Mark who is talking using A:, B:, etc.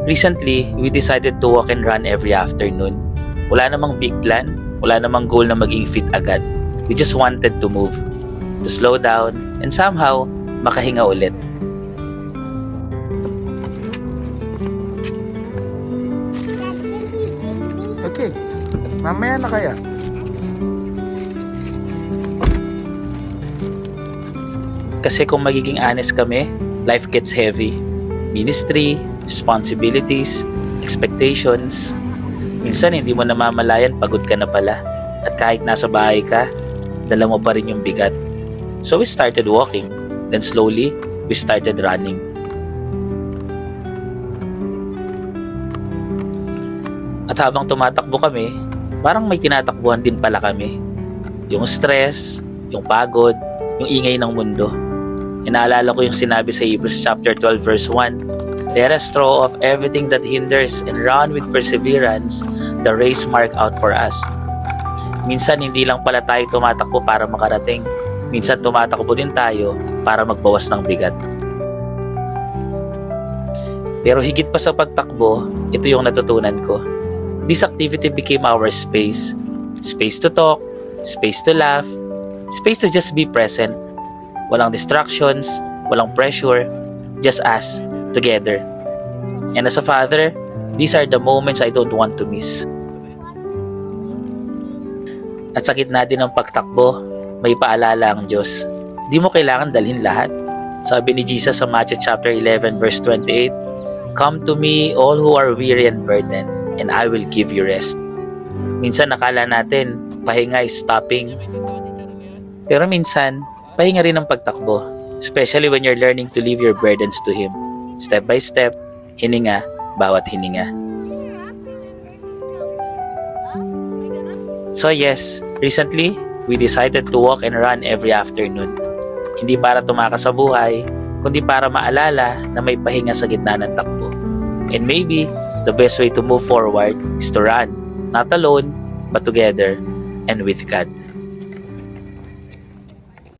A: Recently, we decided to walk and run every afternoon. Wala namang big plan, wala namang goal na maging fit agad. We just wanted to move, to slow down, and somehow, makahinga ulit.
B: Okay, mamaya na kaya.
A: Kasi kung magiging honest kami, life gets heavy. Ministry, responsibilities, expectations. Minsan hindi mo namamalayan pagod ka na pala. At kahit nasa bahay ka, dala mo pa rin yung bigat. So we started walking. Then slowly, we started running. At habang tumatakbo kami, parang may tinatakbuhan din pala kami. Yung stress, yung pagod, yung ingay ng mundo. Inaalala ko yung sinabi sa Hebrews chapter 12 verse 1. Let us throw off everything that hinders and run with perseverance the race marked out for us. Minsan hindi lang pala tayo tumatakbo para makarating. Minsan tumatakbo din tayo para magbawas ng bigat. Pero higit pa sa pagtakbo, ito yung natutunan ko. This activity became our space. Space to talk, space to laugh, space to just be present. Walang distractions, walang pressure, just us, together. And as a father, these are the moments I don't want to miss. At sa gitna din ng pagtakbo, may paalala ang Diyos. Di mo kailangan dalhin lahat. Sabi ni Jesus sa Matthew chapter 11 verse 28, "Come to me all who are weary and burdened, and I will give you rest." Minsan nakala natin, pahinga is stopping. Pero minsan, pahinga rin ang pagtakbo. Especially when you're learning to leave your burdens to Him. Step by step, hininga, bawat hininga. So yes, recently, we decided to walk and run every afternoon. Hindi para tumakas sa buhay, kundi para maalala na may pahinga sa gitna ng takbo. And maybe, the best way to move forward is to run, not alone, but together and with God.